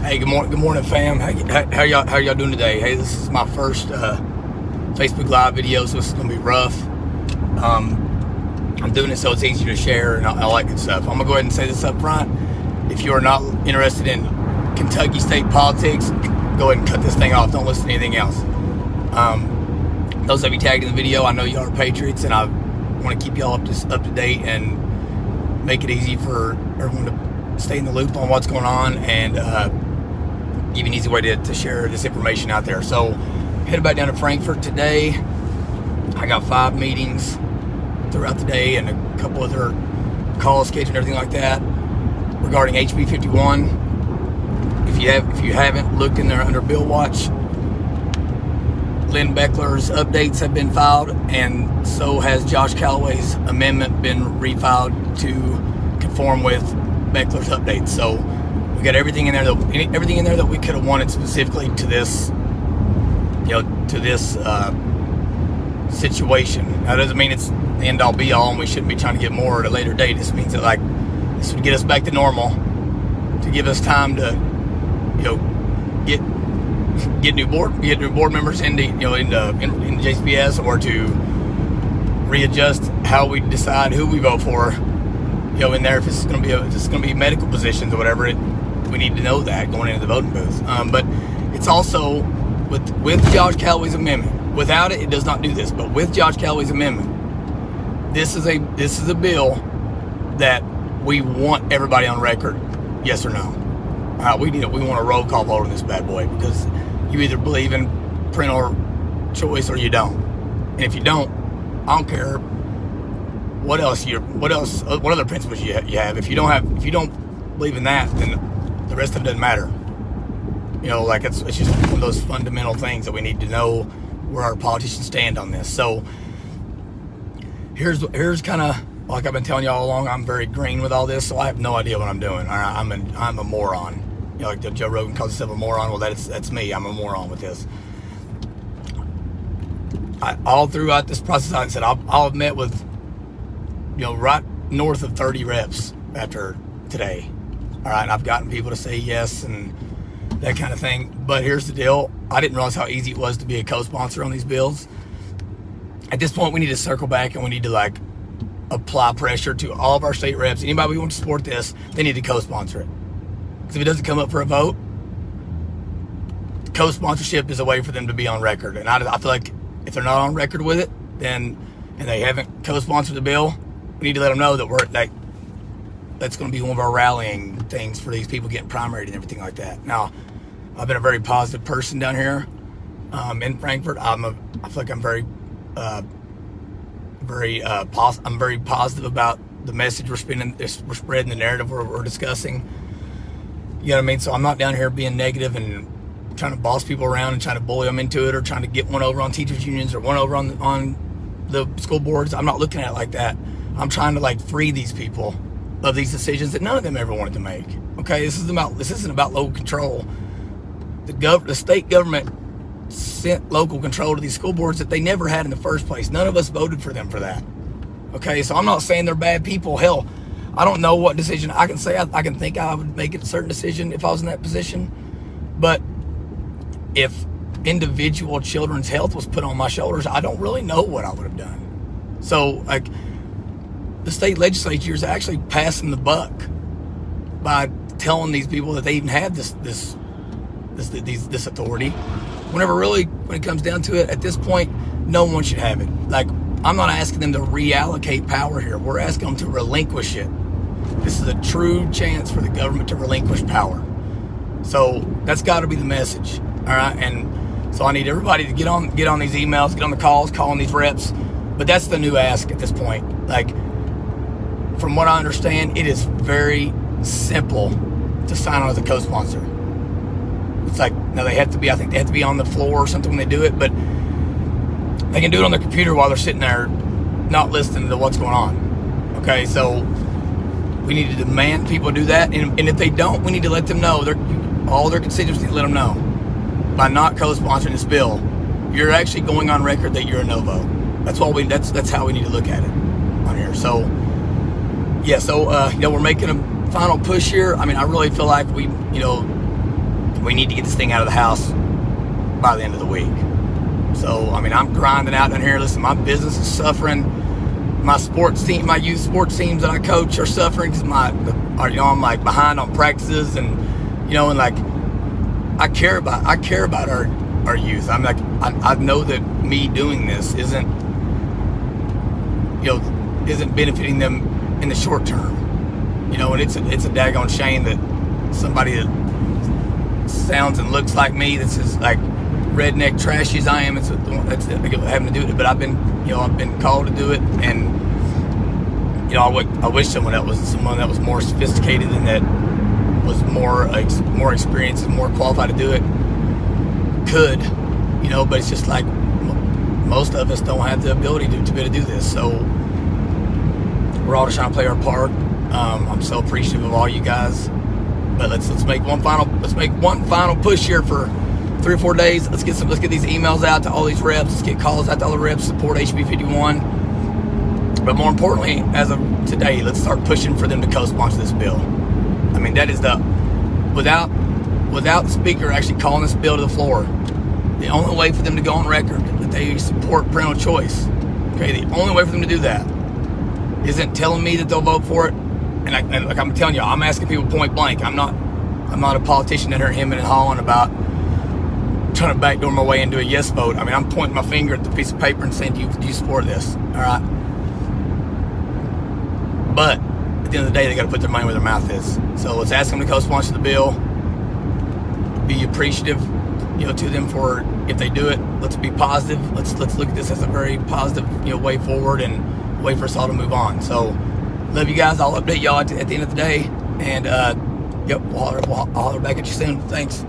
Hey, good morning, fam. How y'all doing today? Hey, this is my first Facebook Live video, so this is gonna be rough. I'm doing it so it's easier to share and all that good stuff. I'm gonna go ahead and say this up front. If you are not interested in Kentucky state politics, go ahead and cut this thing off. Don't listen to anything else. Those of you tagged in the video, I know y'all are patriots, and I want to keep y'all up to date and make it easy for everyone to stay in the loop on what's going on, and give you an easy way to share this information out there. So headed back down to Frankfort today. I got 5 meetings throughout the day and a couple other calls scheduled and everything like that regarding HB 51. If you haven't looked in there under Bill Watch, Lynn Beckler's updates have been filed, and so has Josh Calloway's amendment been refiled to conform with Beckler's updates. So we got everything in there that we could have wanted specifically to this, to this situation. Now, that doesn't mean it's the end all be all, and we shouldn't be trying to get more at a later date. This means that this would get us back to normal, to give us time to, get new board members into JCPS, or to readjust how we decide who we vote for. In there, if it's going to be medical positions or whatever, we need to know that going into the voting booth. But it's also with Josh Calloway's amendment. Without it, it does not do this. But with Josh Calloway's amendment, this is a bill that we want everybody on record, yes or no. We want a roll call vote on this bad boy, because you either believe in parental choice or you don't. And if you don't, I don't care what other principles you have. If you don't believe in that, then the rest of it doesn't matter. It's just one of those fundamental things that we need to know where our politicians stand on this. So here's kind of like I've been telling you all along. I'm very green with all this, so I have no idea what I'm doing. I'm a moron. Like Joe Rogan calls himself a moron. Well, that's me. I'm a moron with this. All throughout this process, like I said, I'll have met with right north of 30 reps after today. All right, and I've gotten people to say yes and that kind of thing. But here's the deal. I didn't realize how easy it was to be a co-sponsor on these bills. At this point, we need to circle back and we need to apply pressure to all of our state reps. Anybody who wants to support this, they need to co-sponsor it. Because if it doesn't come up for a vote, co-sponsorship is a way for them to be on record. And I feel like if they're not on record with it, and they haven't co-sponsored the bill, we need to let them know that that's going to be one of our rallying things for these people getting primaried and everything like that. Now, I've been a very positive person down here in Frankfort. I feel like I'm very positive about the message we're spreading, the narrative we're discussing. You know what I mean? So I'm not down here being negative and trying to boss people around and trying to bully them into it, or trying to get one over on teachers unions or one over on the school boards. I'm not looking at it like that. I'm trying to free these people of these decisions that none of them ever wanted to make. Okay, this isn't about local control. The state government sent local control to these school boards that they never had in the first place. None of us voted for them for that. Okay, so I'm not saying they're bad people. Hell, I don't know what decision I can say. I can think I would make a certain decision if I was in that position. But if individual children's health was put on my shoulders, I don't really know what I would have done. So, the state legislature is actually passing the buck by telling these people that they even have this authority. When it comes down to it, at this point, no one should have it. I'm not asking them to reallocate power here. We're asking them to relinquish it. This is a true chance for the government to relinquish power. So that's got to be the message. All right, and so I need everybody to get on these emails, get on the calls, calling these reps. But that's the new ask at this point. From what I understand, it is very simple to sign on as a co-sponsor. It's now I think they have to be on the floor or something when they do it, but they can do it on their computer while they're sitting there not listening to what's going on. Okay, so we need to demand people do that, and if they don't, we need to let them know. All their constituents need to let them know. By not co-sponsoring this bill, you're actually going on record that you're a no vote. That's how we need to look at it on here. So we're making a final push here. I mean, I really feel like we we need to get this thing out of the house by the end of the week. So, I mean, I'm grinding out down here. Listen, my business is suffering. My sports team, my youth sports teams that I coach are suffering because I'm like behind on practices, and and like I care about our youth. I'm like, I know that me doing this isn't benefiting them in the short term. And it's a daggone shame that somebody that sounds and looks like me, that's as like redneck trashy as I am, it's having to do it. But I've been called to do it, and I wish someone that was more sophisticated and that was more experienced and more qualified to do it could, but it's just like most of us don't have the ability to be able to do this. So we're all just trying to play our part. I'm so appreciative of all you guys, but let's make one final push here for 3 or 4 days. Let's get these emails out to all these reps. Let's get calls out to all the reps. Support HB51. But more importantly, as of today, let's start pushing for them to co-sponsor this bill. I mean, that is without the speaker actually calling this bill to the floor, the only way for them to go on record that they support parental choice, okay, the only way for them to do that isn't telling me that they'll vote for it. And like I'm telling you, I'm asking people point blank. I'm not a politician that are hemming and hawing about trying to backdoor my way into a yes vote. I mean, I'm pointing my finger at the piece of paper and saying, do you support this? All right. But at the end of the day, they got to put their money where their mouth is. So let's ask them to co-sponsor the bill. Be appreciative, to them for if they do it. Let's be positive. Let's look at this as a very positive, way forward, and way for us all to move on. So love you guys. I'll update y'all at the end of the day, and we'll holler back at you soon. Thanks.